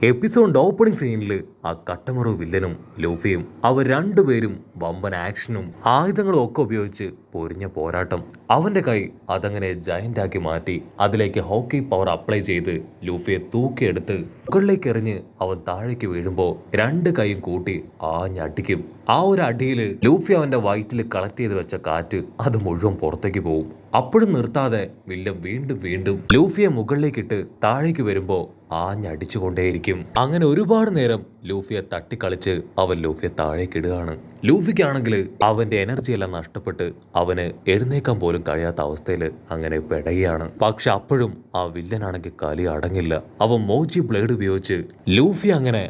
Episode opening സീനിൽ ആ കട്ടമറു വില്ലനും ലൂഫിയും അവർ രണ്ടുപേരും വമ്പൻ ആക്ഷനും ആയുധങ്ങളും ഒക്കെ ഉപയോഗിച്ച് പൊരിഞ്ഞ പോരാട്ടം. അവന്റെ കൈ അതങ്ങനെ ജയന്റ് ആക്കി മാറ്റി അതിലേക്ക് ഹോക്കി പവർ അപ്ലൈ ചെയ്ത് ലൂഫിയെ തൂക്കിയെടുത്ത് മുകളിലേക്ക് എറിഞ്ഞ് അവൻ താഴേക്ക് വീഴുമ്പോ രണ്ട് കൈയും കൂട്ടി ആഞ്ഞടിക്കും. ആ ഒരു അടിയിൽ ലൂഫി അവന്റെ വയറ്റിൽ കളക്ട് ചെയ്ത് വെച്ച കാറ്റ് അത് മുഴുവൻ പുറത്തേക്ക് പോകും. അപ്പോഴും നിർത്താതെ വില്ലൻ വീണ്ടും വീണ്ടും ലൂഫിയെ മുകളിലേക്കിട്ട് താഴേക്ക് വരുമ്പോ ആഞ്ഞടിച്ചുകൊണ്ടേയിരിക്കും. അങ്ങനെ ഒരുപാട് നേരം ലൂഫിയെ തട്ടിക്കളിച്ച് അവൻ ലൂഫിയെ താഴേക്കിടുകയാണ്. ലൂഫിക്കാണെങ്കിൽ അവന്റെ എനർജി എല്ലാം നഷ്ടപ്പെട്ട് അവന് എഴുന്നേക്കാൻ പോലും കഴിയാത്ത അവസ്ഥയിൽ അങ്ങനെ പെടയാണ്. പക്ഷെ അപ്പോഴും ആ വില്ലനാണെങ്കിൽ കലി അടങ്ങില്ല. അവൻ മോജി ബ്ലേഡ് ഉപയോഗിച്ച് ലൂഫി അങ്ങനെ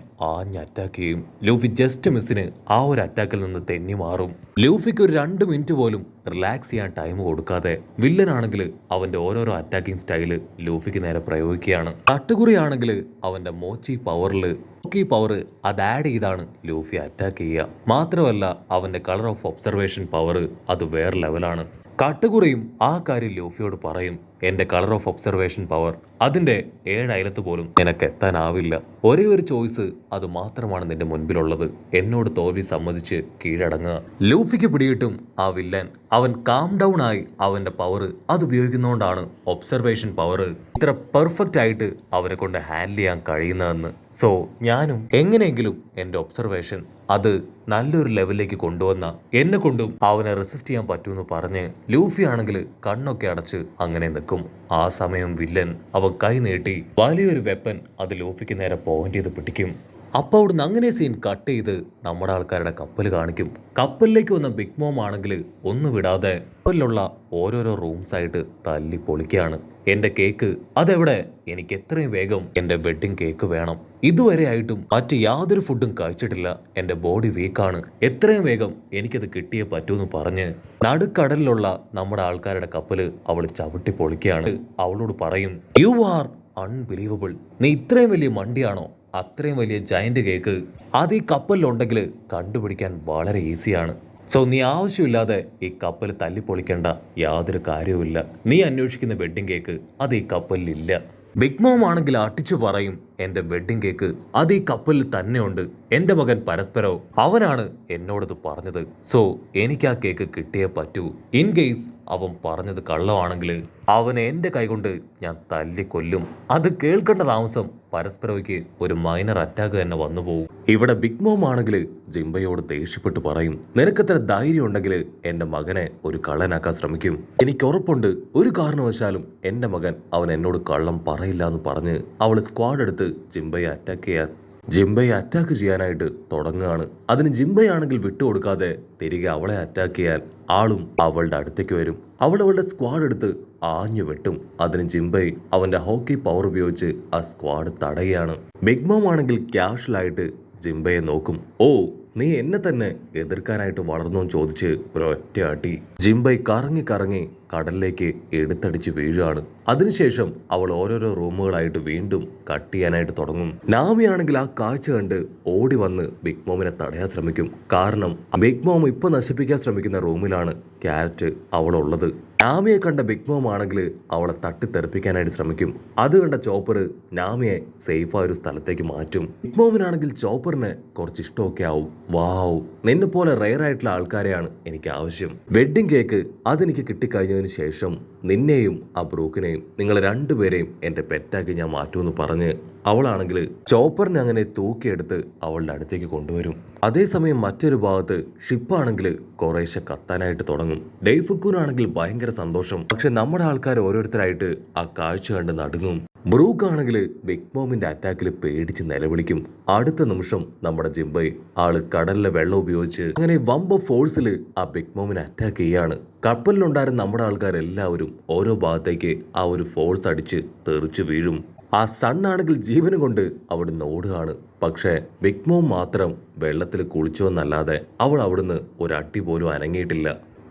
അറ്റാക്ക് ചെയ്യും. ലൂഫി ജസ്റ്റ് മിസ്സിന് ആ ഒരു അറ്റാക്കിൽ നിന്ന് തെന്നി മാറും. ലൂഫിക്ക് ഒരു 2 മിനിറ്റ് പോലും റിലാക്സ് ചെയ്യാൻ ടൈം കൊടുക്കാതെ വില്ലനാണെങ്കിൽ അവന്റെ ഓരോരോ അറ്റാക്കിംഗ് സ്റ്റൈല് ലൂഫിക്ക് നേരെ പ്രയോഗിക്കുകയാണ്. തട്ടുകുറിയാണെങ്കിൽ അവന്റെ മോച്ചി പവറിൽ ഹോക്കി പവർ അത് ആഡ് ചെയ്താണ് ലൂഫി അറ്റാക്ക് ചെയ്യുക. മാത്രമല്ല അവന്റെ കളർ ഓഫ് ഒബ്സർവേഷൻ പവർ അത് വേറെ ലെവലാണ്. കാട്ടുകുറിയും ആ കാര്യം ലൂഫിയോട് പറയും, എന്റെ കളർ ഓഫ് ഒബ്സർവേഷൻ പവർ അതിന്റെ 7 അയലത്ത് പോലും നിനക്ക് എത്താനാവില്ല. ഒരേ ഒരു ചോയ്സ് അത് മാത്രമാണ് നിന്റെ മുൻപിലുള്ളത്, എന്നോട് തോൽവി സമ്മതിച്ച് കീഴടങ്ങുക. ലൂഫിക്ക് പിടിയിട്ടും ആ വില്ലൻ അവൻ കാം ഡൗൺ ആയി അവന്റെ പവർ അത് ഉപയോഗിക്കുന്നതുകൊണ്ടാണ് ഒബ്സർവേഷൻ പവർ ഇത്ര പെർഫെക്റ്റ് ആയിട്ട് അവനെ കൊണ്ട് ഹാൻഡിൽ ചെയ്യാൻ കഴിയുന്നതെന്ന്. സോ ഞാനും എങ്ങനെയെങ്കിലും എൻ്റെ ഒബ്സർവേഷൻ അത് നല്ലൊരു ലെവലിലേക്ക് കൊണ്ടുവന്ന എന്നെ കൊണ്ടും അവനെ റെസിസ്റ്റ് ചെയ്യാൻ പറ്റുമെന്ന് പറഞ്ഞ് ലൂഫി ആണെങ്കിൽ കണ്ണൊക്കെ അടച്ച് അങ്ങനെ നിൽക്കും. ആ സമയം വില്ലൻ അവൻ കൈ നീട്ടി വലിയൊരു വെപ്പൻ അത് ലൂഫിക്ക് നേരെ പോയിന്റ് ചെയ്ത് പിടിക്കും. അപ്പോൾ അവിടുന്ന് അങ്ങനെ സീൻ കട്ട് ചെയ്ത് നമ്മുടെ ആൾക്കാരുടെ കപ്പൽ കാണിക്കും. കപ്പലിലേക്ക് വന്ന ബിഗ് മോം ആണെങ്കിൽ ഒന്നും വിടാതെ കപ്പലിലുള്ള ഓരോരോ റൂംസ് ആയിട്ട് തല്ലി പൊളിക്കുകയാണ്. എന്റെ കേക്ക് അതെവിടെ? എനിക്ക് എത്രയും വേഗം എന്റെ വെഡിങ് കേക്ക് വേണം. ഇതുവരെ ആയിട്ടും മറ്റ് യാതൊരു ഫുഡും കഴിച്ചിട്ടില്ല, എന്റെ ബോഡി വീക്കാണ്, എത്രയും വേഗം എനിക്കത് കിട്ടിയേ പറ്റൂന്ന് പറഞ്ഞ് നടുക്കടലിലുള്ള നമ്മുടെ ആൾക്കാരുടെ കപ്പല് അവൾ ചവിട്ടി പൊളിക്കുകയാണ്. അവളോട് പറയും, യു ആർ അൺബിലീവബിൾ, നീ ഇത്രയും വലിയ മണ്ടിയാണോ? അത്രയും വലിയ ജയന്റ് കേക്ക് അത് ഈ കപ്പലിലുണ്ടെങ്കിൽ കണ്ടുപിടിക്കാൻ വളരെ ഈസിയാണ്. സോ നീ ആവശ്യമില്ലാതെ ഈ കപ്പൽ തല്ലിപ്പൊളിക്കേണ്ട യാതൊരു കാര്യവുമില്ല. നീ അന്വേഷിക്കുന്ന വെഡ്ഡിങ് കേക്ക് അത് ഈ കപ്പലിലില്ല. ബിഗ് മോം ആണെങ്കിൽ അട്ടിച്ചു പറയും, എന്റെ വെഡ്ഡിങ് കേക്ക് അത് ഈ കപ്പലിൽ തന്നെയുണ്ട്. എന്റെ മകൻ പരസ്പരോ അവനാണ് എന്നോടത് പറഞ്ഞത്. സോ എനിക്ക് ആ കേക്ക് കിട്ടിയേ പറ്റൂ. ഇൻ കേസ് അവൻ പറഞ്ഞത് കള്ളമാണെങ്കിൽ അവനെ എന്റെ കൈകൊണ്ട് ഞാൻ തല്ലിക്കൊല്ലും. അത് കേൾക്കേണ്ട താമസം പരസ്പരയ്ക്ക് ഒരു മൈനർ അറ്റാക്ക് തന്നെ വന്നു പോകും. ഇവിടെ ബിഗ് മോം ആണെങ്കിൽ ജിംബയോട് ദേഷ്യപ്പെട്ട് പറയും, നിനക്കത്ര ധൈര്യം ഉണ്ടെങ്കിൽ എന്റെ മകനെ ഒരു കള്ളനാക്കാൻ ശ്രമിക്കും. എനിക്ക് ഉറപ്പുണ്ട് ഒരു കാരണവശാലും എന്റെ മകൻ അവൻ എന്നോട് കള്ളം പറയില്ല എന്ന് പറഞ്ഞ് അവള് സ്ക്വാഡ് എടുത്ത് ജിംബയെ അറ്റാക്ക് ചെയ്യാനായിട്ട് തുടങ്ങുകയാണ്. അതിന് ജിംബയാണെങ്കിൽ വിട്ടുകൊടുക്കാതെ തിരികെ അവളെ അറ്റാക്ക് ചെയ്യാൻ ആളും അവളുടെ അടുത്തേക്ക് വരും. അവളുടെ സ്ക്വാഡ് എടുത്ത് ആഞ്ഞു വെട്ടും. അതിന് ജിംബൈ അവന്റെ ഹോക്കി പവർ ഉപയോഗിച്ച് ആ സ്ക്വാഡ് തടയുകയാണ്. ബിഗ് മോം ആണെങ്കിൽ ക്യാഷ്വലായിട്ട് ജിംബയെ നോക്കും. ഓ, നീ എന്നെ തന്നെ എതിർക്കാനായിട്ട് വളർന്നോന്ന് ചോദിച്ച് ഒരൊറ്റ അടി. ജിംബൈ കറങ്ങി കറങ്ങി കടലിലേക്ക് എടുത്തടിച്ച് വീഴുകയാണ്. അതിനുശേഷം അവൾ ഓരോരോ റൂമുകളായിട്ട് വീണ്ടും കട്ട് ചെയ്യാനായിട്ട് തുടങ്ങും. നാമിയാണെങ്കിൽ ആ കാഴ്ച കണ്ട് ഓടി വന്ന് ബിഗ് മോമിനെ തടയാൻ ശ്രമിക്കും. കാരണം ബിഗ് മോം ഇപ്പൊ നശിപ്പിക്കാൻ ശ്രമിക്കുന്ന റൂമിലാണ് ക്യാരറ്റ് അവളുള്ളത്. നാമിയെ കണ്ട ബിഗ് മോം ആണെങ്കിൽ അവളെ തട്ടിത്തെറിപ്പിക്കാനായിട്ട് ശ്രമിക്കും. അത് കണ്ട ചോപ്പർ നാമിയെ സേഫായ ഒരു സ്ഥലത്തേക്ക് മാറ്റും. ബിഗ് മോമിനാണെങ്കിൽ ചോപ്പറിന് കുറച്ച് ഇഷ്ടമൊക്കെ ആവും. വാവ്, നിന്നെ പോലെ റെയർ ആയിട്ടുള്ള ആൾക്കാരെയാണ് എനിക്ക് ആവശ്യം. വെഡ്ഡിങ് കേക്ക് അതെനിക്ക് കിട്ടിക്കഴിഞ്ഞതിന് ശേഷം നിന്നെയും ആ ബ്രൂക്കിനെയും നിങ്ങളെ രണ്ടുപേരെയും എന്റെ പെറ്റാക്കി ഞാൻ മാറ്റുമെന്ന് പറഞ്ഞ് അവളാണെങ്കിൽ ചോപ്പറിനെ അങ്ങനെ തൂക്കിയെടുത്ത് അവളുടെ അടുത്തേക്ക് കൊണ്ടുവരും. അതേസമയം മറ്റൊരു ഭാഗത്ത് ഷിപ്പാണെങ്കിൽ കുറേശ്ശെ കത്താനായിട്ട് തുടങ്ങും. ഡെയ്ഫുക്കൂനാണെങ്കിൽ ഭയങ്കര സന്തോഷം. പക്ഷെ നമ്മുടെ ആൾക്കാർ ഓരോരുത്തരായിട്ട് ആ കാഴ്ച കണ്ട് നടുങ്ങും. ബ്രൂക്ക് ആണെങ്കിൽ ബിഗ് മോമിന്റെ അറ്റാക്കിൽ പേടിച്ച് നിലവിളിക്കും. അടുത്ത നിമിഷം നമ്മുടെ ജിംബൈ ആള് കടലിലെ വെള്ളം ഉപയോഗിച്ച് അങ്ങനെ വമ്പ ഫോഴ്സിൽ ആ ബിഗ് മോമിനെ അറ്റാക്ക് ചെയ്യാണ്. കപ്പലിലുണ്ടായിരുന്ന നമ്മുടെ ആൾക്കാരെല്ലാവരും ഓരോ ഭാഗത്തേക്ക് ആ ഒരു ഫോഴ്സ് അടിച്ച് തെറിച്ച് വീഴും. ആ സണ്ണാണെങ്കിൽ ജീവന് കൊണ്ട് അവിടുന്ന് ഓടുകയാണ്. പക്ഷേ ബിഗ് മോം മാത്രം വെള്ളത്തിൽ കുളിച്ചോന്നല്ലാതെ അവൾ അവിടുന്ന് ഒരട്ടി പോലും അനങ്ങിയിട്ടില്ല.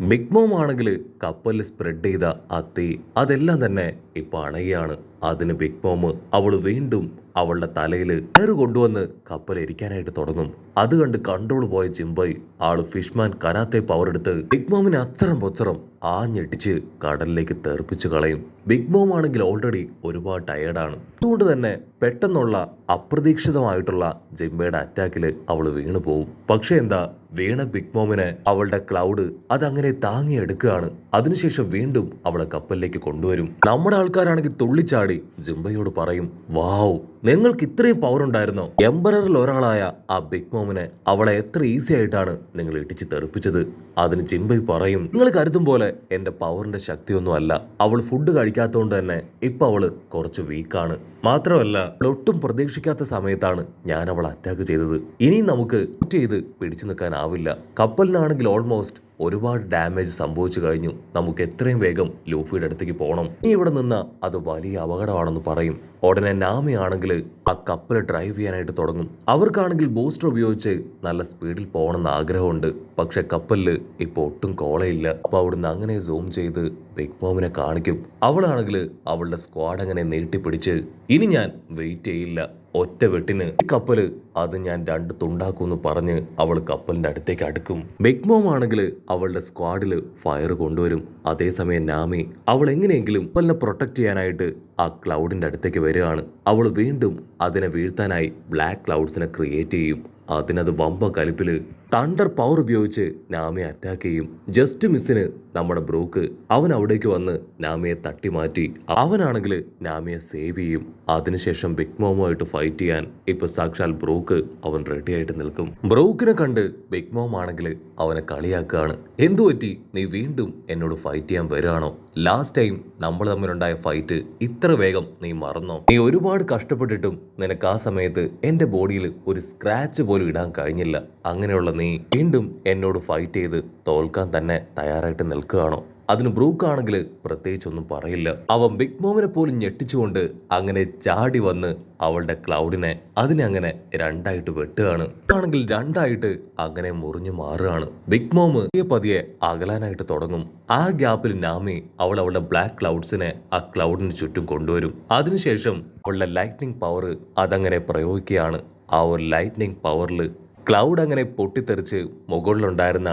ബിഗ് മോം ആണെങ്കിൽ കപ്പലിൽ സ്പ്രെഡ് ചെയ്ത ആ തീ അതെല്ലാം തന്നെ ഇപ്പൊ അണയുകയാണ്. അതിന് ബിഗ് മോം അവൾ വീണ്ടും അവളുടെ തലയിൽ കയറ് കൊണ്ടുവന്ന് കപ്പലിരിക്കാനായിട്ട് തുടങ്ങും. അത് കണ്ട് കൺട്രോൾ പോയ ജിംബൈ ആള് ഫിഷ്മാൻ കരാത്തെ പവർ എടുത്ത് ബിഗ് മോമിനെ അച്ചറം പൊച്ചറം ആഞ്ഞെട്ടിച്ച് കടലിലേക്ക് തെറിപ്പിച്ച് കളയും. ബിഗ് മോം ആണെങ്കിൽ ഓൾറെഡി ഒരുപാട് ടയേർഡാണ്. അതുകൊണ്ട് തന്നെ പെട്ടെന്നുള്ള അപ്രതീക്ഷിതമായിട്ടുള്ള ജിംബയുടെ അറ്റാക്കില് അവള് വീണു പോവും. പക്ഷെ എന്താ, വീണ ബിഗ് മോമിനെ അവളുടെ ക്ലൗഡ് അതങ്ങനെ താങ്ങിയെടുക്കുകയാണ്. അതിനുശേഷം വീണ്ടും അവളെ കപ്പലിലേക്ക് കൊണ്ടുവരും. നമ്മുടെ ആൾക്കാരാണെങ്കിൽ തുള്ളിച്ചാടി ജിംബയോട് പറയും, വാവ്, നിങ്ങൾക്ക് ഇത്രയും പവർ ഉണ്ടായിരുന്നോ? എംപററിൽ ഒരാളായ ആ ബിഗ് മോമിനെ അവളെ എത്ര ഈസി ആയിട്ടാണ് നിങ്ങൾ ഇടിച്ച് തെറിപ്പിച്ചത്. അതിന് ജിംബൈ പറയും, നിങ്ങൾ കരുതും പോലെ എന്റെ പവറിന്റെ ശക്തിയൊന്നും അല്ല. അവൾ ഫുഡ് കഴിക്കാത്തതുകൊണ്ട് തന്നെ ഇപ്പൊ അവള് കുറച്ച് വീക്കാണ്. മാത്രമല്ല, ഒട്ടും പ്രതീക്ഷിക്കാത്ത സമയത്താണ് ഞാൻ അവൾ അറ്റാക്ക് ചെയ്തത്. ഇനിയും നമുക്ക് ചെയ്ത് പിടിച്ചു നിൽക്കാനാവില്ല. കപ്പലിനാണെങ്കിൽ ഓൾമോസ്റ്റ് ഒരുപാട് ഡാമേജ് സംഭവിച്ചു കഴിഞ്ഞു. നമുക്ക് എത്രയും വേഗം ലൂഫിയുടെ അടുത്തേക്ക് പോകണം. നീ ഇവിടെ നിന്ന അത് വലിയ അപകടമാണെന്ന് പറയും. ഉടനെ നാമി ആണെങ്കിൽ ആ കപ്പൽ ഡ്രൈവ് ചെയ്യാനായിട്ട് തുടങ്ങും. അവർക്കാണെങ്കിൽ ബൂസ്റ്റർ ഉപയോഗിച്ച് നല്ല സ്പീഡിൽ പോകണമെന്ന് ആഗ്രഹമുണ്ട്. പക്ഷെ കപ്പലില് ഇപ്പൊ ഒട്ടും കോളയില്ല. അപ്പൊ അവിടുന്ന് അങ്ങനെ സൂം ചെയ്ത് ബിഗ് മോമിനെ കാണിക്കും. അവളാണെങ്കിൽ അവളുടെ സ്ക്വാഡ് അങ്ങനെ നീട്ടിപ്പിടിച്ച്, ഇനി ഞാൻ വെയിറ്റ് ചെയ്യില്ല, ഒറ്റ വെട്ടിന് ഈ കപ്പല് അത് ഞാൻ 2 തുണ്ടാക്കുമെന്ന് പറഞ്ഞ് അവൾ കപ്പലിന്റെ അടുത്തേക്ക് അടുക്കും. ബിഗ് മോം ആണെങ്കിൽ അവളുടെ സ്ക്വാഡില് ഫയർ കൊണ്ടുവരും. അതേസമയം നാമി അവൾ എങ്ങനെയെങ്കിലും കപ്പലിനെ പ്രൊട്ടക്ട് ചെയ്യാനായിട്ട് ആ ക്ലൗഡിന്റെ അടുത്തേക്ക് വരികയാണ്. അവൾ വീണ്ടും അതിനെ വീഴ്ത്താനായി ബ്ലാക്ക് ക്ലൗഡ്സിനെ ക്രിയേറ്റ് ചെയ്യും. അതിനത് വമ്പ കലിപ്പില് തണ്ടർ പവർ ഉപയോഗിച്ച് നാമിയെ അറ്റാക്ക് ചെയ്യും. ജസ്റ്റ് മിസ്സിന് നമ്മുടെ ബ്രൂക്ക് അവൻ അവിടേക്ക് വന്ന് നാമിയെ തട്ടി മാറ്റി. അവനാണെങ്കിൽ നാമിയെ സേവ് ചെയ്യും. അതിനുശേഷം ബിഗ് മോമുമായിട്ട് ഫൈറ്റ് ചെയ്യാൻ ഇപ്പൊ സാക്ഷാൽ ബ്രൂക്ക് അവൻ റെഡി ആയിട്ട് നിൽക്കും. ബ്രൂക്കിനെ കണ്ട് ബിഗ് മോം ആണെങ്കിൽ അവനെ കളിയാക്കുകയാണ്. എന്തു പറ്റി, നീ വീണ്ടും എന്നോട് ഫൈറ്റ് ചെയ്യാൻ വരികയാണോ? ലാസ്റ്റ് ടൈം നമ്മൾ തമ്മിലുണ്ടായ ഫൈറ്റ് ഇത്ര വേഗം നീ മറന്നോ? നീ ഒരുപാട് കഷ്ടപ്പെട്ടിട്ടും നിനക്ക് ആ സമയത്ത് എന്റെ ബോഡിയിൽ ഒരു സ്ക്രാച്ച് പോലും ഇടാൻ കഴിഞ്ഞില്ല. അങ്ങനെയുള്ള നീ വീണ്ടും എന്നോട് ഫൈറ്റ് ചെയ്ത് തോൽക്കാൻ തന്നെ തയ്യാറായിട്ട് നിൽക്കുകയാണോ? അതിന് ബ്രൂക്ക് ആണെങ്കിൽ പ്രത്യേകിച്ചൊന്നും പറയില്ല. അവൻ ബിഗ് മോമിനെ പോലും ഞെട്ടിച്ചുകൊണ്ട് അങ്ങനെ ചാടി വന്ന് അവളുടെ ക്ലൗഡിനെ അതിനെ അങ്ങനെ 2ആയിട്ട് വെട്ടുകയാണ്. ആണെങ്കിൽ 2ആയിട്ട് അങ്ങനെ മുറിഞ്ഞു മാറുകയാണ്. ബിഗ് മോം പതിയെ അകലാനായിട്ട് തുടങ്ങും. ആ ഗ്യാപ്പിൽ നാമി അവളുടെ ബ്ലാക്ക് ക്ലൗഡ്സിനെ ആ ക്ലൗഡിന് ചുറ്റും കൊണ്ടുവരും. അതിനുശേഷം അവളുടെ ലൈറ്റ്നിങ് പവർ അതങ്ങനെ പ്രയോഗിക്കുകയാണ്. ആ ഒരു ലൈറ്റ്നിങ് പവറിൽ ക്ലൗഡ് അങ്ങനെ പൊട്ടിത്തെറിച്ച് മുകളിലുണ്ടായിരുന്ന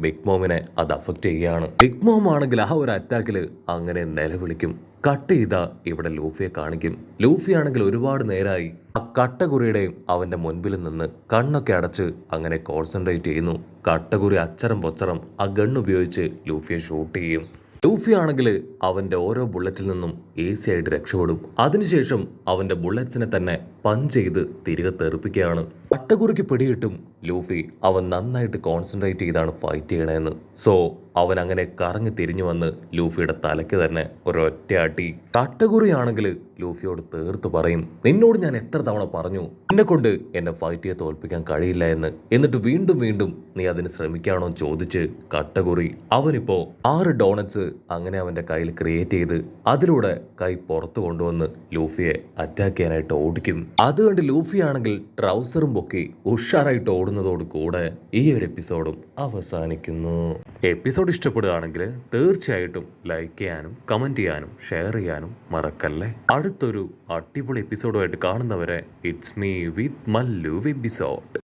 ബിഗ് മോമിനെ അത് അഫക്റ്റ് ചെയ്യുകയാണ്. ബിഗ് മോം ആണെങ്കിൽ ആ ഒരു അറ്റാക്കില് അങ്ങനെ നിലവിളിക്കും. കട്ട് ചെയ്ത ഇവിടെ ലൂഫിയെ കാണിക്കും. ലൂഫി ആണെങ്കിൽ ഒരുപാട് നേരമായി ആ കട്ടകുറിയുടെയും അവന്റെ മുൻപിൽ നിന്ന് കണ്ണൊക്കെ അടച്ച് അങ്ങനെ കോൺസെൻട്രേറ്റ് ചെയ്യുന്നു. കട്ടകുറി അച്ചരം പൊച്ചറം ആ ഗൺ ഉപയോഗിച്ച് ലൂഫിയെ ഷൂട്ട് ചെയ്യും. ലൂഫി ആണെങ്കിൽ അവന്റെ ഓരോ ബുള്ളറ്റിൽ നിന്നും ഈസി ആയിട്ട് രക്ഷപ്പെടും. അതിനുശേഷം അവന്റെ ബുള്ളറ്റ്സിനെ തന്നെ പഞ്ച് ചെയ്ത് തിരികെ തെറിപ്പിക്കുകയാണ്. കട്ടകുറിക്ക് പിടികിട്ടും ലൂഫി അവൻ നന്നായിട്ട് കോൺസെൻട്രേറ്റ് ചെയ്താണ് ഫൈറ്റ് ചെയ്യണതെന്ന്. സോ അവൻ അങ്ങനെ കറങ്ങി തിരിഞ്ഞു വന്ന് ലൂഫിയുടെ തലയ്ക്ക് തന്നെ ഒരൊറ്റ അടി. കട്ടകുറിയാണെങ്കിൽ ലൂഫിയോട് തീർത്ത് പറയും, നിന്നോട് ഞാൻ എത്ര തവണ പറഞ്ഞു എന്നെ കൊണ്ട് എന്നെ ഫൈറ്റ് ചെയ്ത് തോൽപ്പിക്കാൻ കഴിയില്ല എന്ന്. എന്നിട്ട് വീണ്ടും വീണ്ടും നീ അതിന് ശ്രമിക്കുകയാണോ ചോദിച്ച് കട്ടകുറി അവനിപ്പോ 6 ഡോണറ്റ്സ് അങ്ങനെ അവന്റെ കയ്യിൽ ക്രിയേറ്റ് ചെയ്ത് അതിലൂടെ കൈ പുറത്തു കൊണ്ടുവന്ന് ലൂഫിയെ അറ്റാക്ക് ചെയ്യാനായിട്ട് ഓടിക്കും. അതുകൊണ്ട് ലൂഫി ആണെങ്കിൽ ട്രൗസറും പൊക്കി ഉഷാറായിട്ട് ഓടുന്നതോട് കൂടെ ഈ ഒരു എപ്പിസോഡും അവസാനിക്കുന്നു. എപ്പിസോഡ് ഇഷ്ടപ്പെടുകയാണെങ്കിൽ തീർച്ചയായിട്ടും ലൈക്ക് ചെയ്യാനും കമന്റ് ചെയ്യാനും ഷെയർ ചെയ്യാനും മറക്കല്ലേ. അടുത്തൊരു അടിപൊളി എപ്പിസോഡുമായിട്ട് കാണുന്നവരെ it's me with Mallu episode.